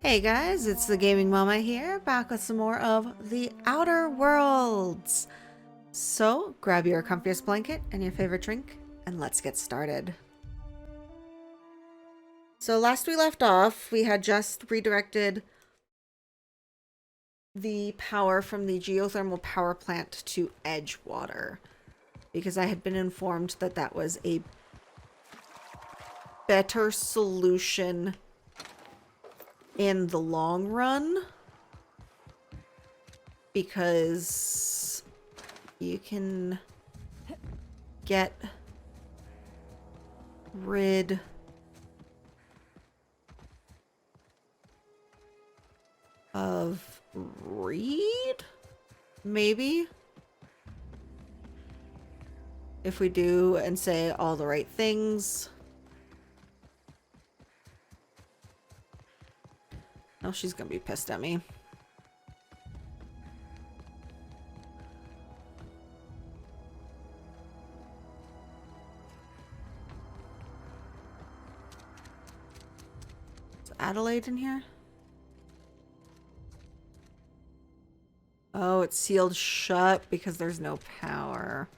Hey guys, it's the Gaming Mama here, back with some more of The Outer Worlds. So, grab your comfiest blanket and your favorite drink, and let's get started. So last we left off, we had just redirected the power from the geothermal power plant to Edgewater, because I had been informed that that was a better solution in the long run, because you can get rid of Reed, maybe, if we do and say all the right things. Oh, she's gonna be pissed at me. Is Adelaide in here? Oh, it's sealed shut because there's no power.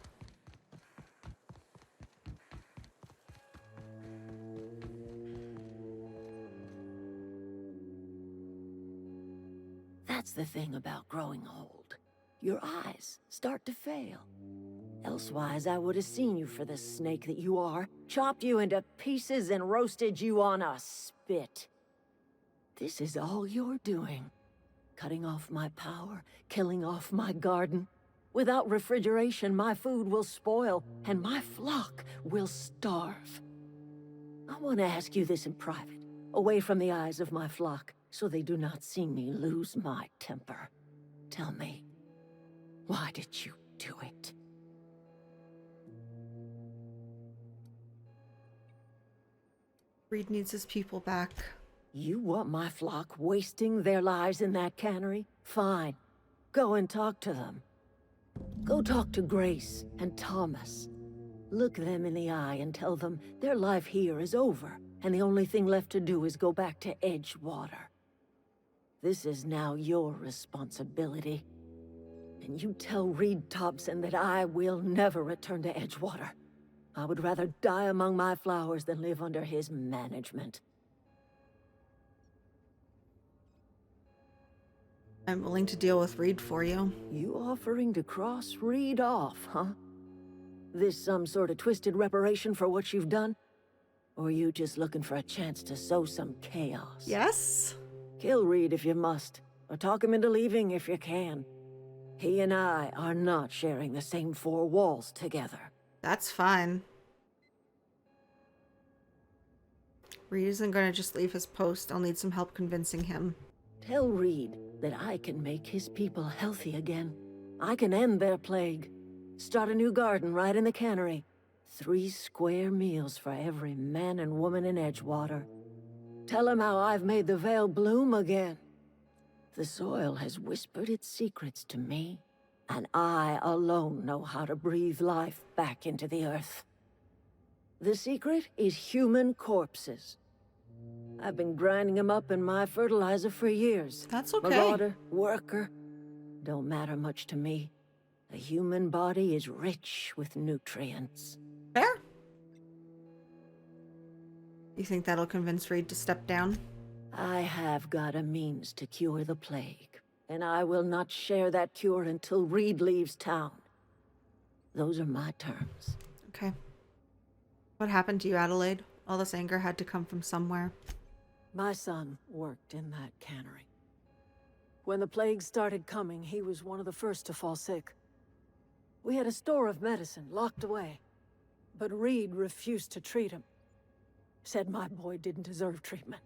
That's the thing about growing old. Your eyes start to fail. Elsewise, I would have seen you for the snake that you are, chopped you into pieces and roasted you on a spit. This is all you're doing. Cutting off my power, killing off my garden. Without refrigeration, my food will spoil, and my flock will starve. I want to ask you this in private, away from the eyes of my flock, so they do not see me lose my temper. Tell me, why did you do it? Reed needs his people back. You want my flock wasting their lives in that cannery? Fine. Go and talk to them. Go talk to Grace and Thomas. Look them in the eye and tell them their life here is over, and the only thing left to do is go back to Edgewater. This is now your responsibility. And you tell Reed Thompson that I will never return to Edgewater. I would rather die among my flowers than live under his management. I'm willing to deal with Reed for you. You offering to cross Reed off, huh? This some sort of twisted reparation for what you've done? Or you just looking for a chance to sow some chaos? Yes? Kill Reed if you must, or talk him into leaving if you can. He and I are not sharing the same four walls together. That's fine. Reed isn't gonna just leave his post. I'll need some help convincing him. Tell Reed that I can make his people healthy again. I can end their plague. Start a new garden right in the cannery. 3 square meals for every man and woman in Edgewater. Tell him how I've made the Vale bloom again. The soil has whispered its secrets to me, and I alone know how to breathe life back into the earth. The secret is human corpses. I've been grinding them up in my fertilizer for years. That's okay. Marauder, worker, don't matter much to me. A human body is rich with nutrients. Fair? You think that'll convince Reed to step down? I have got a means to cure the plague, and I will not share that cure until Reed leaves town. Those are my terms. Okay. What happened to you, Adelaide? All this anger had to come from somewhere. My son worked in that cannery. When the plague started coming, he was one of the first to fall sick. We had a store of medicine locked away, but Reed refused to treat him. Said my boy didn't deserve treatment.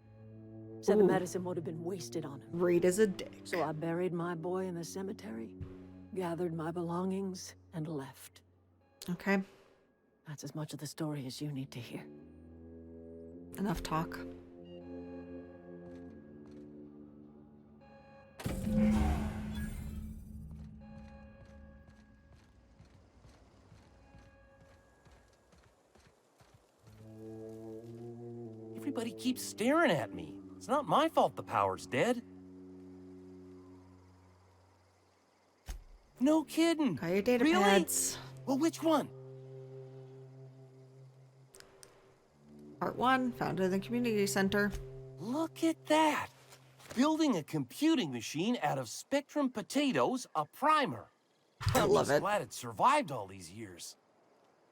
Said the medicine would have been wasted on him. Reed is a dick. So I buried my boy in the cemetery, gathered my belongings, and left. Okay. That's as much of the story as you need to hear. Enough talk. Everybody keeps staring at me. It's not my fault the power's dead. No kidding. Got your data Really? pads. Well, which one? Part 1, found in the community center. Look at that. Building a computing machine out of Spectrum potatoes, a primer. I I'm love just it. glad it survived all these years.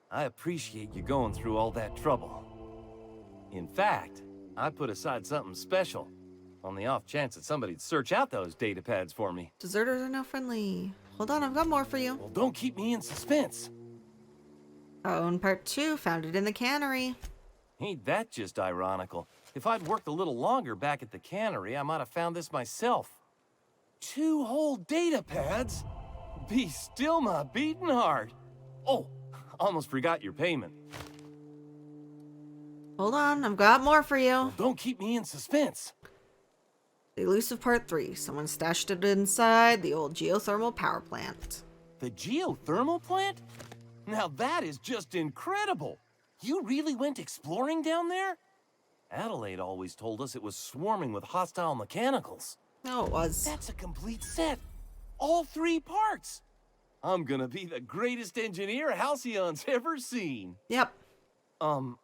I appreciate you going through all that trouble. In fact, I put aside something special on the off chance that somebody'd search out those data pads for me. Deserters are now friendly. Hold on, I've got more for you. Well, don't keep me in suspense. Oh, and part 2, found it in the cannery. Ain't that just ironical? If I'd worked a little longer back at the cannery, I might have found this myself. 2 whole data pads? Be still my beating heart. Oh, almost forgot your payment. Hold on, I've got more for you. Well, don't keep me in suspense. The elusive part 3. Someone stashed it inside the old geothermal power plant. The geothermal plant? Now that is just incredible. You really went exploring down there? Adelaide always told us it was swarming with hostile mechanicals. No, it was. That's a complete set. All 3 parts. I'm gonna be the greatest engineer Halcyon's ever seen. Yep.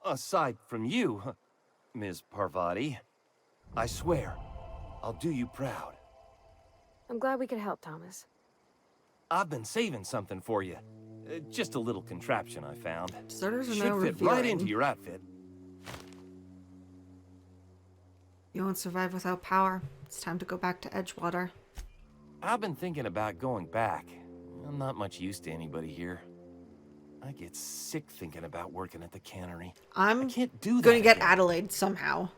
Aside from you, Ms. Parvati, I swear, I'll do you proud. I'm glad we could help, Thomas. I've been saving something for you. Just a little contraption I found. Deserters are now Should fit right revealing. into your outfit. You won't survive without power. It's time to go back to Edgewater. I've been thinking about going back. I'm not much use to anybody here. I get sick thinking about working at the cannery. I I'm can't do that going to get again. Adelaide somehow.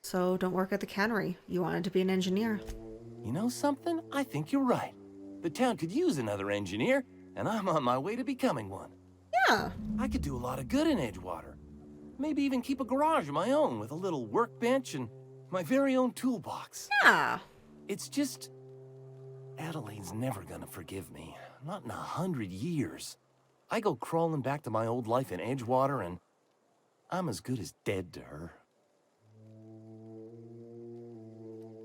So don't work at the cannery. You wanted to be an engineer. You know something? I think you're right. The town could use another engineer, and I'm on my way to becoming one. Yeah. I could do a lot of good in Edgewater. Maybe even keep a garage of my own with a little workbench and my very own toolbox. Yeah. It's just... Adelaide's never gonna forgive me. Not in 100 years. I go crawling back to my old life in Edgewater, and I'm as good as dead to her.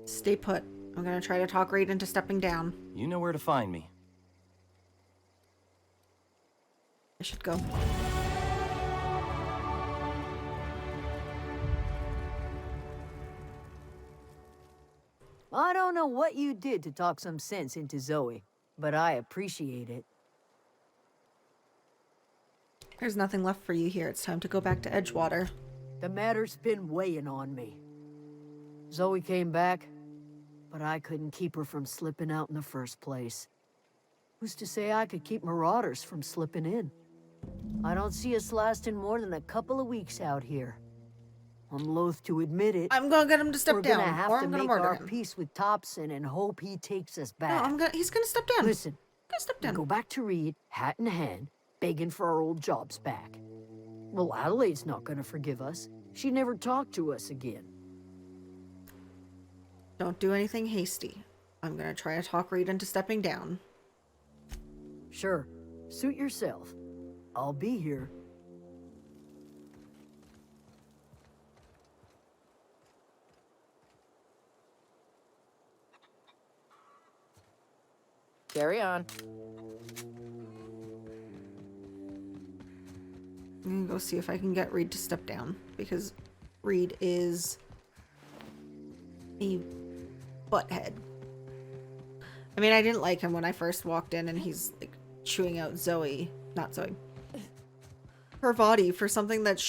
Stay put. I'm going to try to talk Reed into stepping down. You know where to find me. I should go. I don't know what you did to talk some sense into Zoe, but I appreciate it. There's nothing left for you here. It's time to go back to Edgewater. The matter's been weighing on me. Zoe came back, but I couldn't keep her from slipping out in the first place. Who's to say I could keep marauders from slipping in? I don't see us lasting more than a couple of weeks out here. I'm loath to admit it. I'm going to get him to step We're down, gonna have or to I'm going to make murder our him. peace with Thompson and hope he takes us No, back. he's going to step down. Listen, He's going to step we down. go back to Reed, hat in hand, begging for our old jobs back. Well, Adelaide's not gonna forgive us. She never talked to us again. Don't do anything hasty. I'm going to try to talk Reed into stepping down. Sure, suit yourself. I'll be here. Carry on. I'm going to go see if I can get Reed to step down, because Reed is a butthead. I mean, I didn't like him when I first walked in and he's like chewing out her body for something that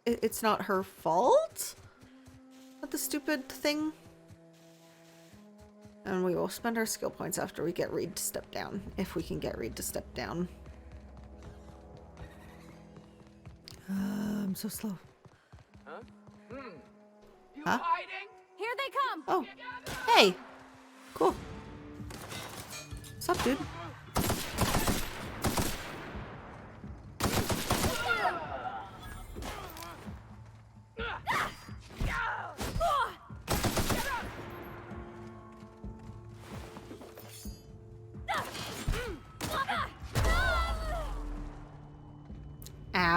it's not her fault? Not the stupid thing? And we will spend our skill points after we get Reed to step down, if we can get Reed to step down. I'm so slow. You Huh? hiding? Here they come! Oh, hey! Cool. What's up, dude?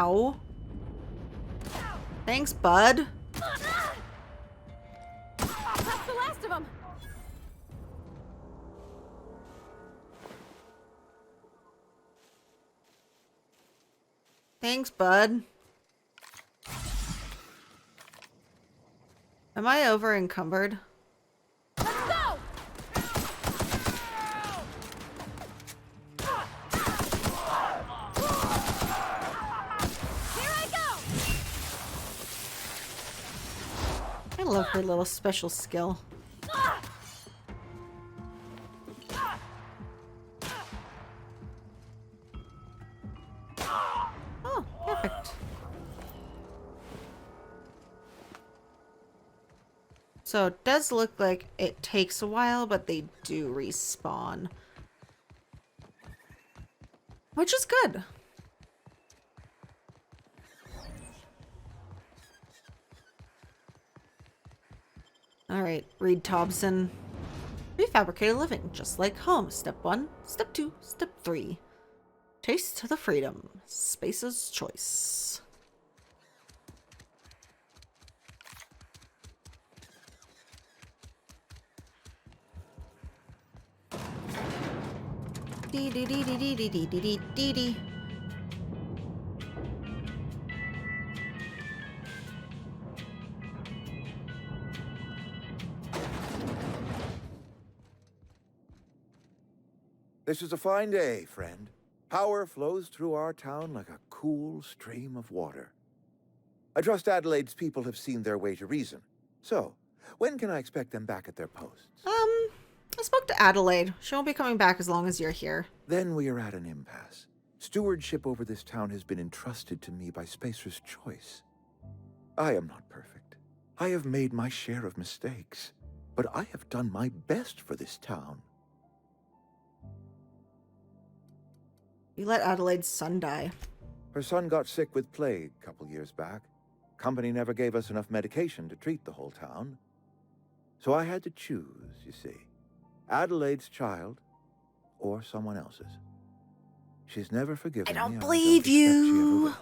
Ow. Thanks, bud. That's the last of them. Thanks, bud. Am I over encumbered? Let's go! Here I go! I love her little special skill. Oh, perfect. So it does look like it takes a while, but they do respawn. Which is good. Alright, Reed Thompson. Prefabricated living, just like home. Step 1, Step 2, Step 3. Taste the freedom. Space's choice. Dee dee dee dee dee dee dee dee dee dee. This is a fine day, friend. Power flows through our town like a cool stream of water. I trust Adelaide's people have seen their way to reason. So, when can I expect them back at their posts? I spoke to Adelaide. She won't be coming back as long as you're here. Then we are at an impasse. Stewardship over this town has been entrusted to me by Spacer's Choice. I am not perfect. I have made my share of mistakes. But I have done my best for this town. You let Adelaide's son die. Her son got sick with plague a couple years back. Company never gave us enough medication to treat the whole town. So I had to choose, you see. Adelaide's child or someone else's. She's never forgiven me. I don't and believe expect she ever you. will.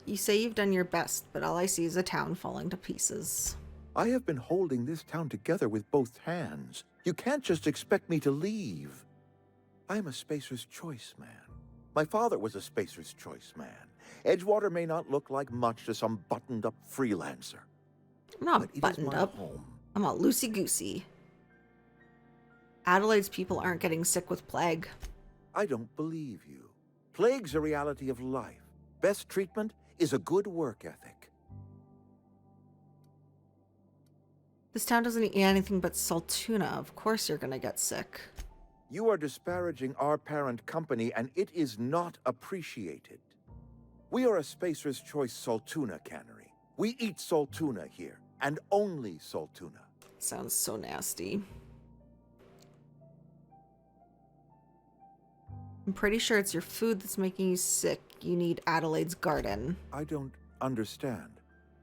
You say you've done your best, but all I see is a town falling to pieces. I have been holding this town together with both hands. You can't just expect me to leave. I'm a Spacer's Choice man. My father was a Spacer's Choice man. Edgewater may not look like much to some buttoned-up freelancer. I'm not But it is buttoned my up. home. I'm not loosey-goosey. Adelaide's people aren't getting sick with plague. I don't believe you. Plague's a reality of life. Best treatment is a good work ethic. This town doesn't eat anything but salt tuna. Of course you're gonna get sick. You are disparaging our parent company, and it is not appreciated. We are a Spacer's Choice Saltuna cannery. We eat salt tuna here, and only salt tuna. Sounds so nasty. I'm pretty sure it's your food that's making you sick. You need Adelaide's garden. I don't understand.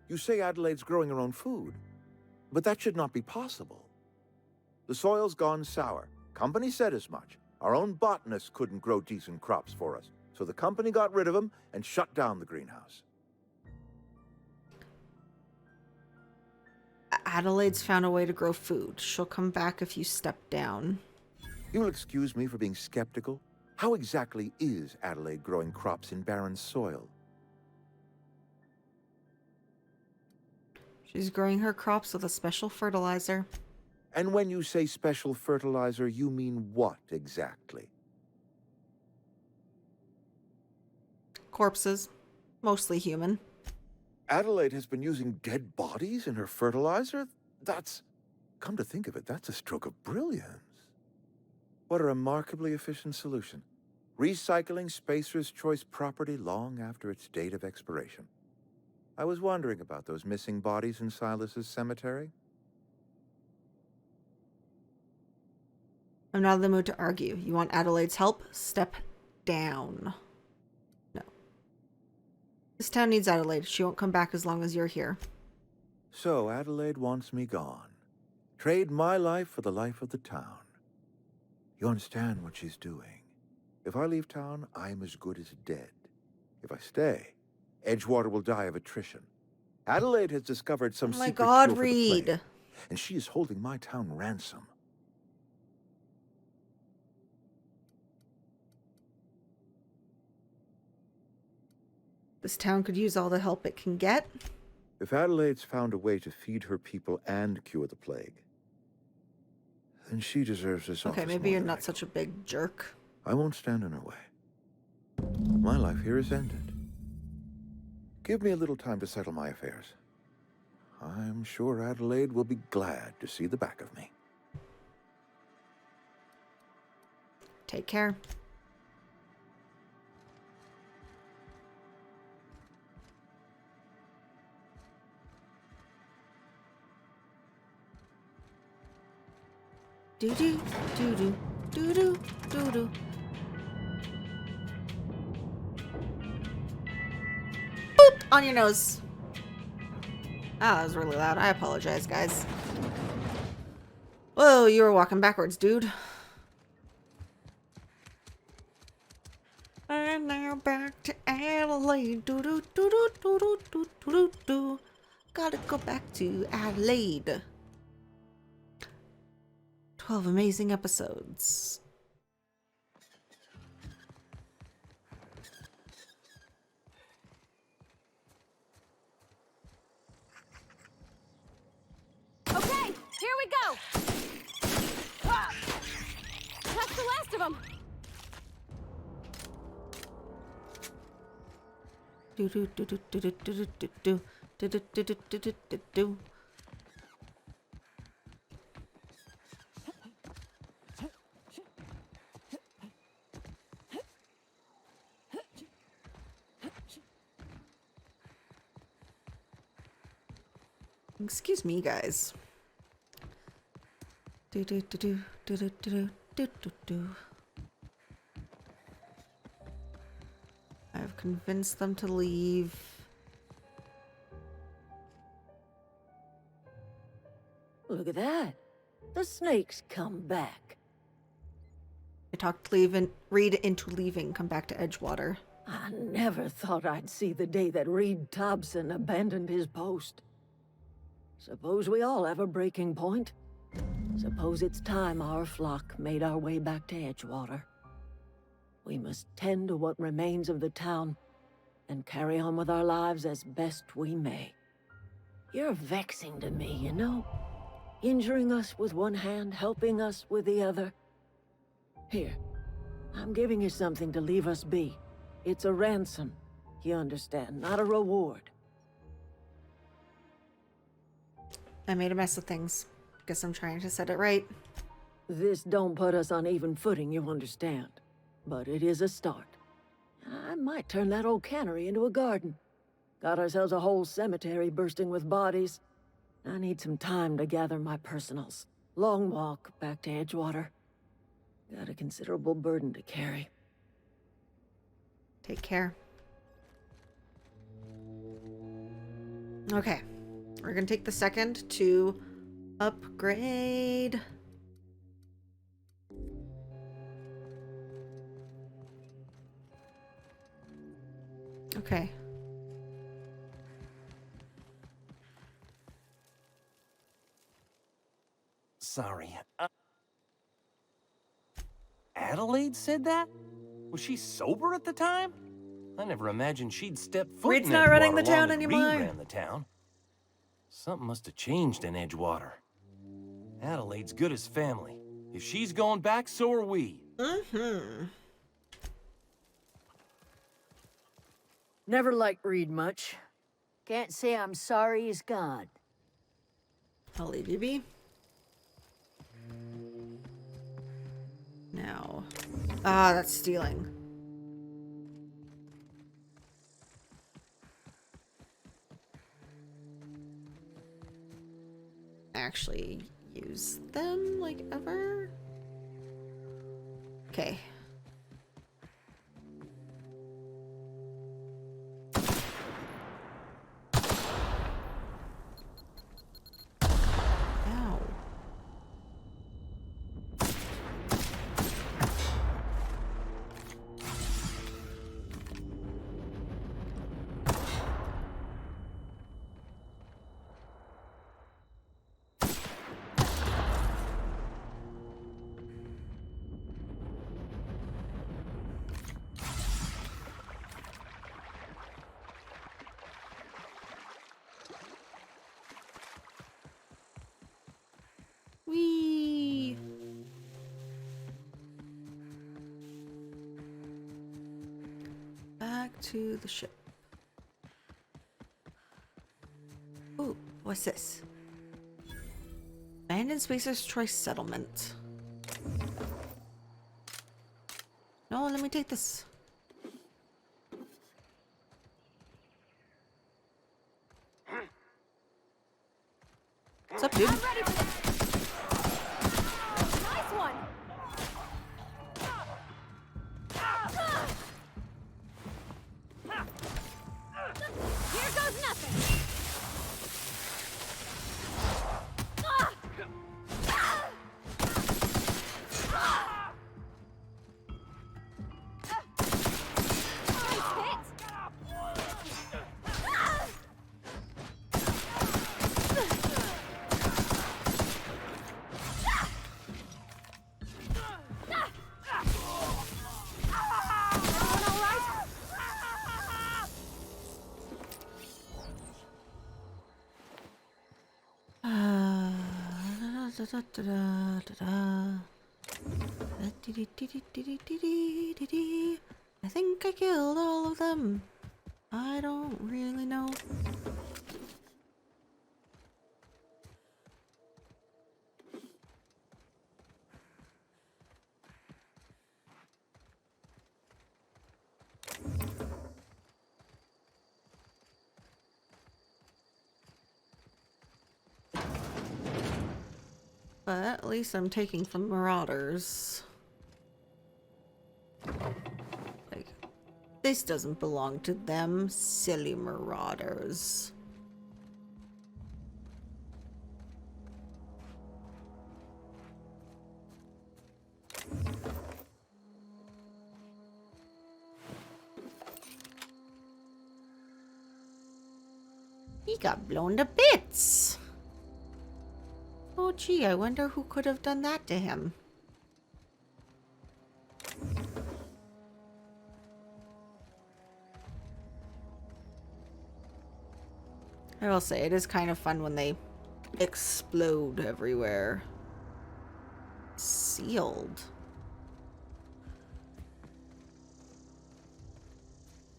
You say Adelaide's growing her own food, but that should not be possible. The soil's gone sour. Company said as much. Our own botanists couldn't grow decent crops for us, so the company got rid of them and shut down the greenhouse. Adelaide's found a way to grow food. She'll come back if you step down. You'll excuse me for being skeptical. How exactly is Adelaide growing crops in barren soil? She's growing her crops with a special fertilizer. And when you say special fertilizer, you mean what exactly? Corpses. Mostly human. Adelaide has been using dead bodies in her fertilizer? Come to think of it, that's a stroke of brilliance. What a remarkably efficient solution. Recycling Spacer's Choice property long after its date of expiration. I was wondering about those missing bodies in Silas's cemetery. I'm not in the mood to argue. You want Adelaide's help? Step down. No. This town needs Adelaide. She won't come back as long as you're here. So Adelaide wants me gone. Trade my life for the life of the town. You understand what she's doing. If I leave town, I'm as good as dead. If I stay, Edgewater will die of attrition. Adelaide has discovered some Oh my secret God, cure for the plague, Reed. and she is holding my town ransom. This town could use all the help it can get. If Adelaide's found a way to feed her people and cure the plague, then she deserves this Okay, office maybe more you're than I not do. such a big jerk. I won't stand in her way. My life here is ended. Give me a little time to settle my affairs. I'm sure Adelaide will be glad to see the back of me. Take care. Do do do do do do do do. Boop on your nose. Ah, that was really loud. I apologize, guys. Whoa, you were walking backwards, dude. And now back to Adelaide. Do do do do do do do do do. Gotta go back to Adelaide. 12 amazing episodes. Okay, here we go. Ah! That's the last of them. Do do do do do do do do do do do do do do do do. Excuse me, guys. Do do do do do do do do do do. I've convinced them to leave. Look at that. The snake's come back. I talked Reed into leaving. Come back to Edgewater. I never thought I'd see the day that Reed Thompson abandoned his post. Suppose we all have a breaking point. Suppose it's time our flock made our way back to Edgewater. We must tend to what remains of the town and carry on with our lives as best we may. You're vexing to me, you know? Injuring us with one hand, helping us with the other. Here, I'm giving you something to leave us be. It's a ransom, you understand, not a reward. I made a mess of things. Guess I'm trying to set it right. This don't put us on even footing, you understand. But it is a start. I might turn that old cannery into a garden. Got ourselves a whole cemetery bursting with bodies. I need some time to gather my personals. Long walk back to Edgewater. Got a considerable burden to carry. Take care. Okay. We're gonna take the second to upgrade. Okay. Sorry. Adelaide said that? Was she sober at the time? I never imagined she'd step foot Reed's in not running Edgewater the town long as anymore. Reed ran the town. Something must have changed in Edgewater. Adelaide's good as family. If she's going back, so are we. Mm-hmm. Never liked Reed much. Can't say I'm sorry he's gone. I'll leave you be. Now. Ah, that's stealing. Actually use them like ever? Okay. Ow. Back to the ship. Ooh, what's this? Abandoned Spacer's Choice Settlement. No, let me take this. What's up, dude? I'm ready for this. Nice one. Here goes nothing. I think I killed all of them. I don't really know. But at least I'm taking from Marauders. Like, this doesn't belong to them, silly Marauders. He got blown to bits. Oh gee, I wonder who could have done that to him. I will say, it is kind of fun when they explode everywhere. Sealed.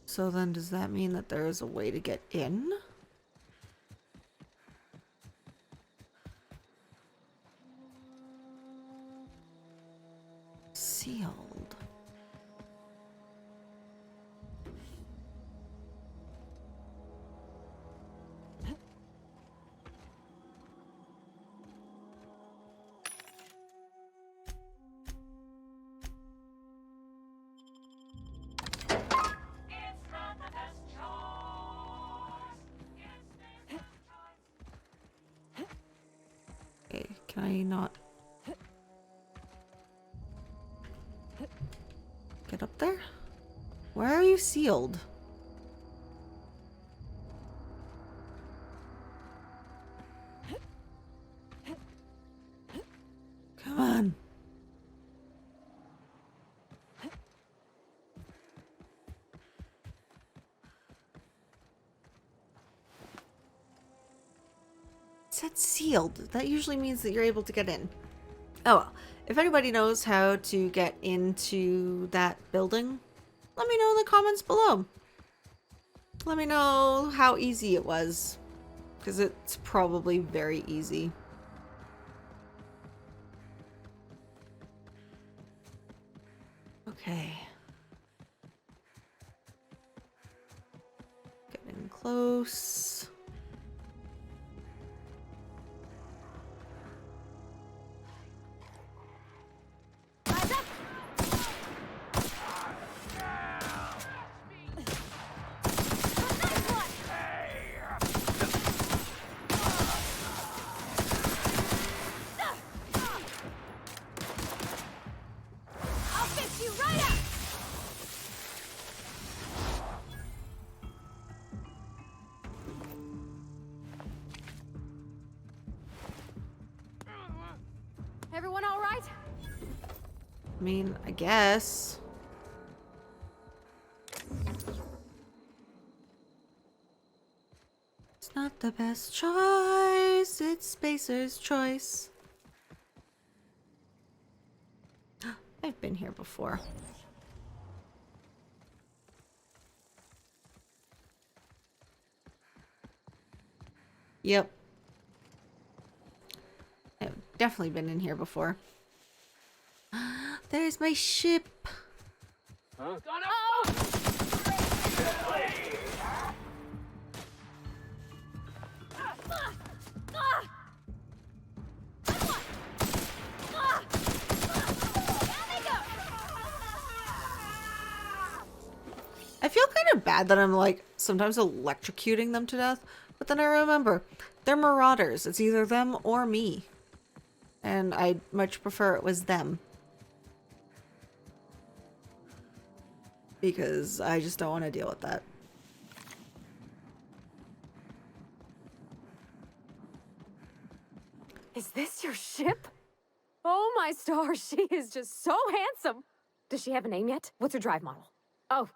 So then does that mean that there is a way to get in? Sealed. Okay, can I not get up there? Where are you sealed? Come on. It said sealed. That usually means that you're able to get in. Oh well. If anybody knows how to get into that building, let me know in the comments below. Let me know how easy it was, because it's probably very easy. Okay. Getting close. Eyes up. Nice one. I'll fix you right up. Everyone all right? I mean, I guess. It's not the best choice, it's Spacer's choice. I've been here before. Yep. I've definitely been in here before. There's my ship. Oh! I feel kind of bad that I'm like sometimes electrocuting them to death, but then I remember they're marauders. It's either them or me. And I'd much prefer it was them. Because I just don't want to deal with that. Is this your ship? Oh my stars, she is just so handsome. Does she have a name yet? What's her drive model? Oh,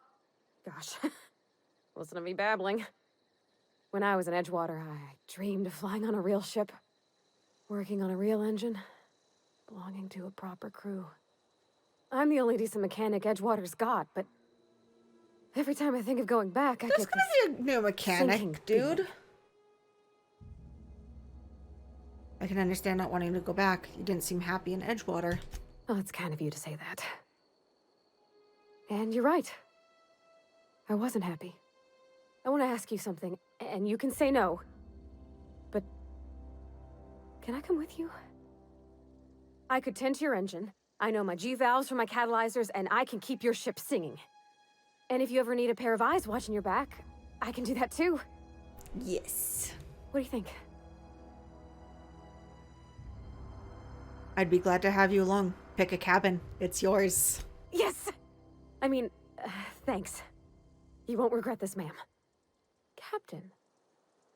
gosh. Listen to me babbling. When I was in Edgewater, I dreamed of flying on a real ship, working on a real engine, belonging to a proper crew. I'm the only decent mechanic Edgewater's got, but every time I think of going back, I There's get gonna this be a new sinking mechanic, dude. feeling. I can understand not wanting to go back. You didn't seem happy in Edgewater. Oh, it's kind of you to say that. And you're right. I wasn't happy. I want to ask you something, and you can say no. But can I come with you? I could tend to your engine. I know my G-valves for my catalyzers, and I can keep your ship singing. And if you ever need a pair of eyes watching your back, I can do that too. Yes. What do you think? I'd be glad to have you along. Pick a cabin. It's yours. Yes! I mean, thanks. You won't regret this, ma'am. Captain.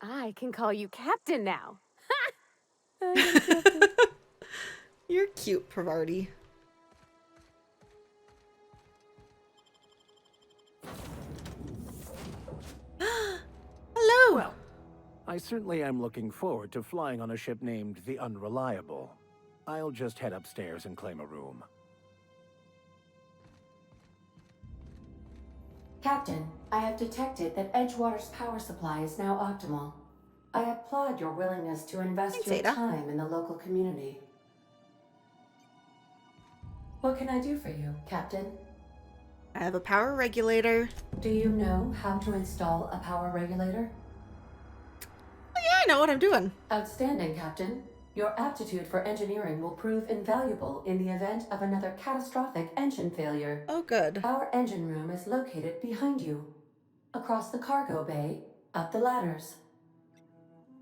I can call you Captain now. Ha! I am Captain. You're cute, Pravarti. Hello! Well, I certainly am looking forward to flying on a ship named the Unreliable. I'll just head upstairs and claim a room. Captain, I have detected that Edgewater's power supply is now optimal. I applaud your willingness to invest Thanks, your Ada. time in the local community. What can I do for you, Captain? I have a power regulator. Do you know how to install a power regulator? Oh, yeah, I know what I'm doing. Outstanding, Captain. Your aptitude for engineering will prove invaluable in the event of another catastrophic engine failure. Oh, good. Our engine room is located behind you. Across the cargo bay, up the ladders.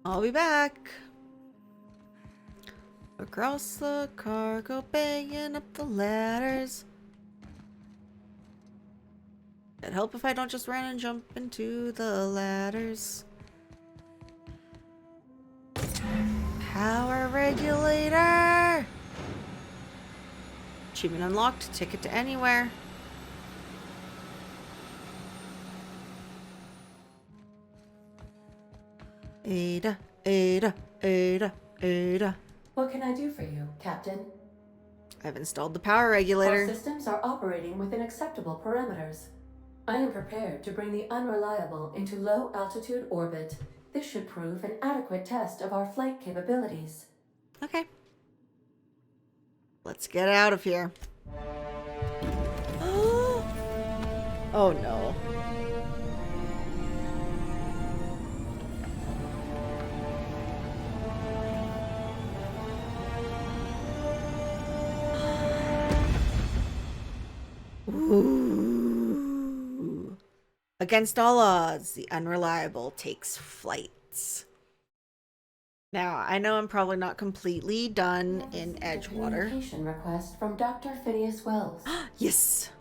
I'll be back. Across the cargo bay and up the ladders. It'd help if I don't just run and jump into the ladders. Power regulator! Achievement unlocked. Ticket to anywhere. Ada, Ada, Ada, Ada. What can I do for you, Captain? I've installed the power Our regulator. systems are operating within acceptable parameters. I am prepared to bring the Unreliable into low-altitude orbit. This should prove an adequate test of our flight capabilities. Okay. Let's get out of here. Oh no. Ooh. Against all odds, the Unreliable takes flights. Now, I know I'm probably not completely done in Edgewater. Communication request from Dr. Phineas Wells. Yes.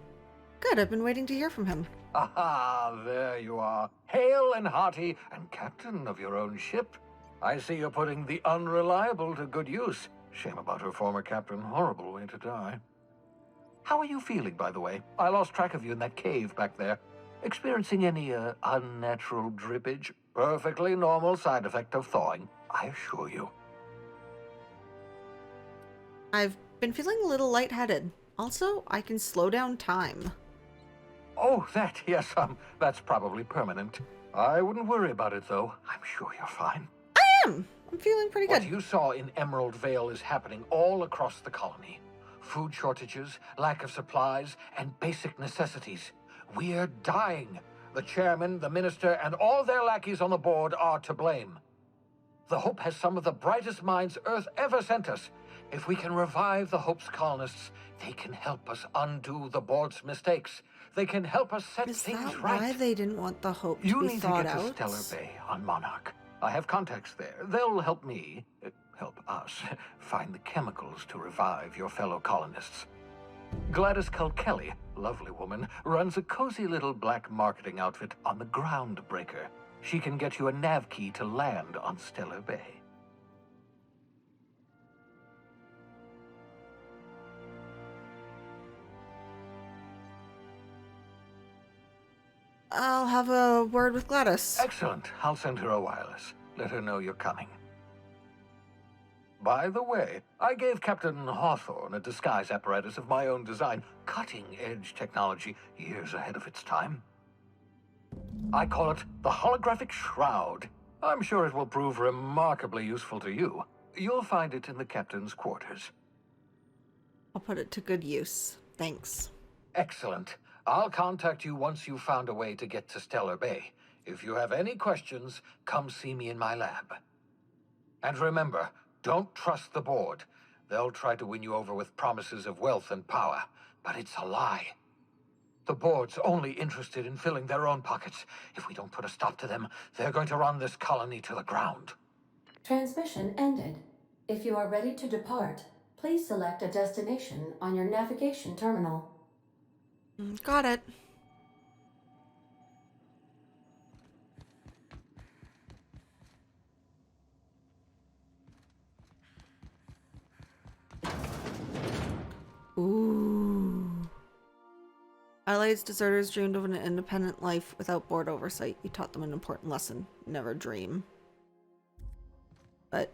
Good, I've been waiting to hear from him. Aha, there you are. Hale and hearty, and captain of your own ship. I see you're putting the Unreliable to good use. Shame about her former captain. Horrible way to die. How are you feeling, by the way? I lost track of you in that cave back there. Experiencing any, unnatural drippage? Perfectly normal side effect of thawing, I assure you. I've been feeling a little lightheaded. Also, I can slow down time. Oh, that, yes, that's probably permanent. I wouldn't worry about it, though. I'm sure you're fine. I am. I'm feeling pretty What good. you saw in Emerald Vale is happening all across the colony. Food shortages, lack of supplies, and basic necessities. We're dying. The chairman, the minister, and all their lackeys on the board are to blame. The Hope has some of the brightest minds Earth ever sent us. If we can revive the Hope's colonists, they can help us undo the board's mistakes. They can help us set Is things that right. why they didn't want the Hope to You be need to thawed get to out? Stellar Bay on Monarch. I have contacts there. They'll help me, help us, find the chemicals to revive your fellow colonists. Gladys Kelly, lovely woman, runs a cozy little black marketing outfit on the Groundbreaker. She can get you a nav key to land on Stellar Bay. I'll have a word with Gladys. Excellent. I'll send her a wireless. Let her know you're coming. By the way, I gave Captain Hawthorne a disguise apparatus of my own design, cutting-edge technology, years ahead of its time. I call it the Holographic Shroud. I'm sure it will prove remarkably useful to you. You'll find it in the captain's quarters. I'll put it to good use. Thanks. Excellent. I'll contact you once you've found a way to get to Stellar Bay. If you have any questions, come see me in my lab. And remember, don't trust the board. They'll try to win you over with promises of wealth and power, but it's a lie. The board's only interested in filling their own pockets. If we don't put a stop to them, they're going to run this colony to the ground. Transmission ended. If you are ready to depart, please select a destination on your navigation terminal. Got it. Ooh. Adelaide's deserters dreamed of an independent life without board oversight. You taught them an important lesson. Never dream. But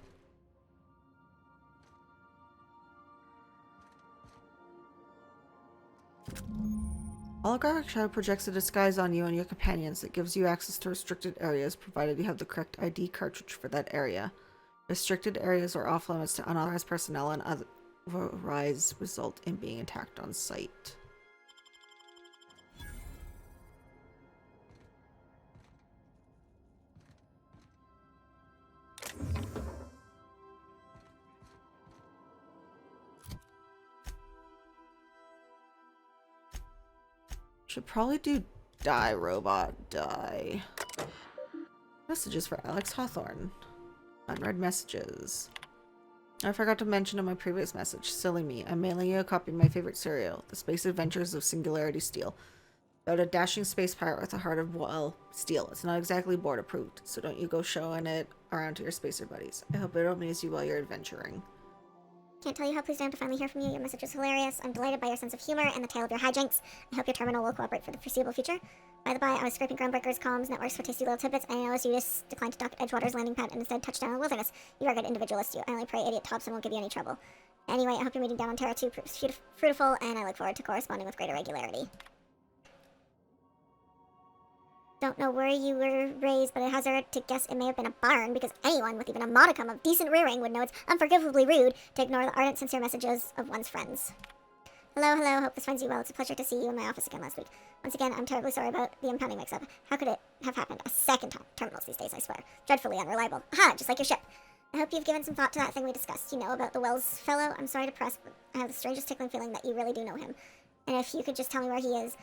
holographic shadow projects a disguise on you and your companions that gives you access to restricted areas, provided you have the correct ID cartridge for that area. Restricted areas are off limits to unauthorized personnel and otherwise result in being attacked on sight. Should probably do die, robot, die. Messages for Alex Hawthorne. Unread messages. I forgot to mention in my previous message. Silly me. I'm mailing you a copy of my favorite serial, The Space Adventures of Singularity Steel. About a dashing space pirate with a heart of, well, steel. It's not exactly board approved, so don't you go showing it around to your spacer buddies. I hope it'll amuse you while you're adventuring. Can't tell you how pleased I am to finally hear from you. Your message was hilarious. I'm delighted by your sense of humor and the tale of your hijinks. I hope your terminal will cooperate for the foreseeable future. By the by, I was scraping Groundbreaker's comms networks for tasty little tidbits, and I noticed you just declined to dock at Edgewater's landing pad and instead touched down in the wilderness. You are a good individualist, you. I only pray idiot Thompson won't give you any trouble. Anyway, I hope your meeting down on Terra 2 proves fruitful, and I look forward to corresponding with greater regularity. Don't know where you were raised, but I hazard to guess it may have been a barn, because anyone with even a modicum of decent rearing would know it's unforgivably rude to ignore the ardent, sincere messages of one's friends. Hello, hope this finds you well. It's a pleasure to see you in my office again last week. Once again, I'm terribly sorry about the impounding mix-up. How could it have happened a second time? Terminals these days, I swear. Dreadfully unreliable. Aha, just like your ship. I hope you've given some thought to that thing we discussed, about the Wells fellow. I'm sorry to press, but I have the strangest tickling feeling that you really do know him. And if you could just tell me where he is,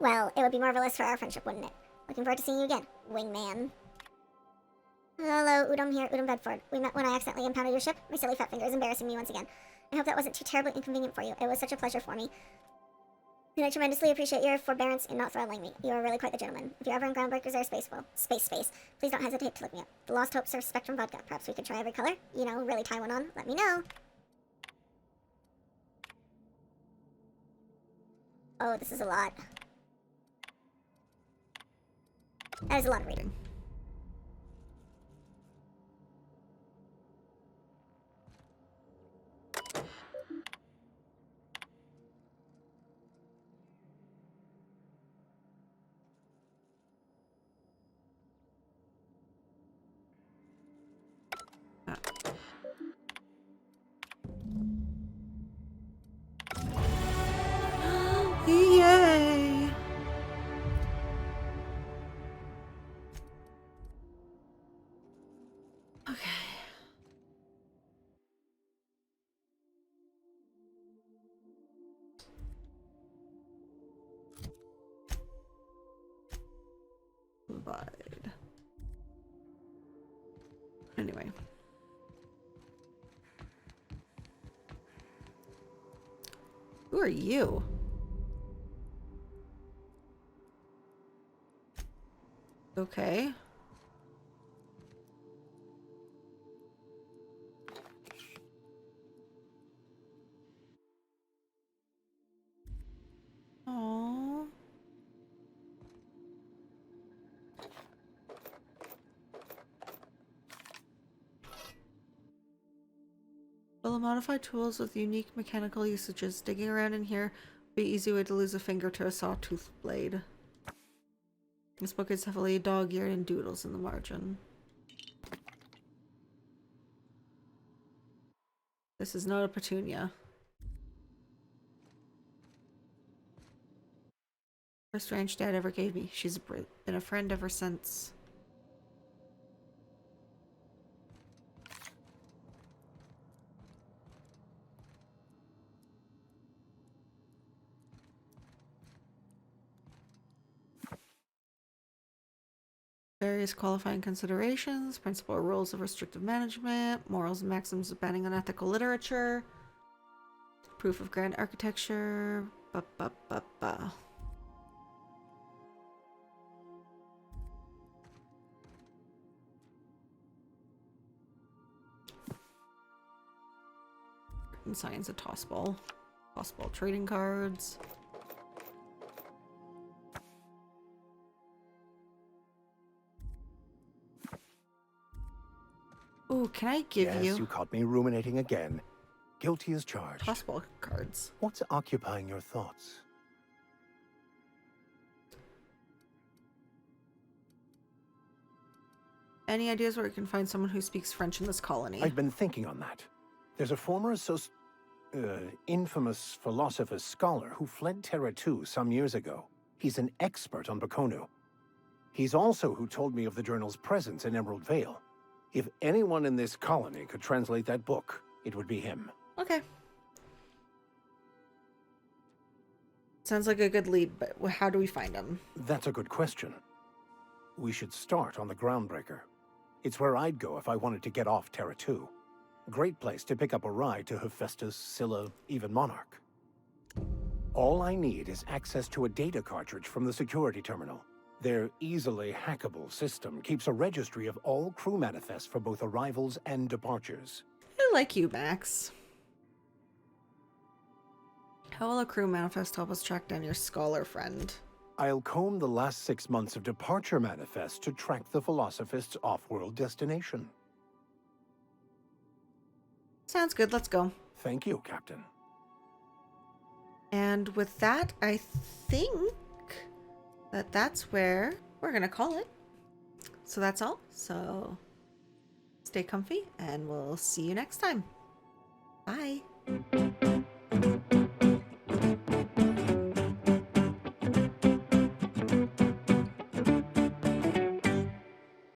well, it would be marvelous for our friendship, wouldn't it? Looking forward to seeing you again, wingman. Hello, Udom here, Udom Bedford. We met when I accidentally impounded your ship. My silly fat finger is embarrassing me once again. I hope that wasn't too terribly inconvenient for you. It was such a pleasure for me. And I tremendously appreciate your forbearance in not throttling me. You are really quite the gentleman. If you're ever in Groundbreakers or space, please don't hesitate to look me up. The Lost Hope serves Spectrum vodka. Perhaps we could try every color. Really tie one on. Let me know. Oh, this is a lot. That is a lot of reading. Okay. Provide. Anyway. Who are you? Okay. Aww. Well, modified tools with unique mechanical usages. Digging around in here would be an easy way to lose a finger to a sawtooth blade. This book is heavily dog-eared and doodles in the margin. This is not a petunia. First ranch Dad ever gave me. She's been a friend ever since. Various qualifying considerations, principal rules of restrictive management, morals and maxims of banning unethical literature, proof of grand architecture, And science of tossball. Tossball trading cards. Ooh, can I give yes, you... you caught me ruminating again. Guilty as charged. Tossball cards. What's occupying your thoughts? Any ideas where we can find someone who speaks French in this colony? I've been thinking on that. There's a former infamous philosopher scholar who fled Terra 2 some years ago. He's an expert on Bakonu. He's also who told me of the journal's presence in Emerald Vale. If anyone in this colony could translate that book, it would be him. Okay. Sounds like a good lead, but how do we find him? That's a good question. We should start on the Groundbreaker. It's where I'd go if I wanted to get off Terra 2. Great place to pick up a ride to Hephaestus, Scylla, even Monarch. All I need is access to a data cartridge from the security terminal. Their easily hackable system keeps a registry of all crew manifests for both arrivals and departures. I like you, Max. How will a crew manifest help us track down your scholar friend? I'll comb the last 6 months of departure manifests to track the Philosophist's off-world destination. Sounds good, let's go. Thank you, Captain. And with that, I think that that's where we're gonna call it. So that's all. So stay comfy and we'll see you next time. Bye.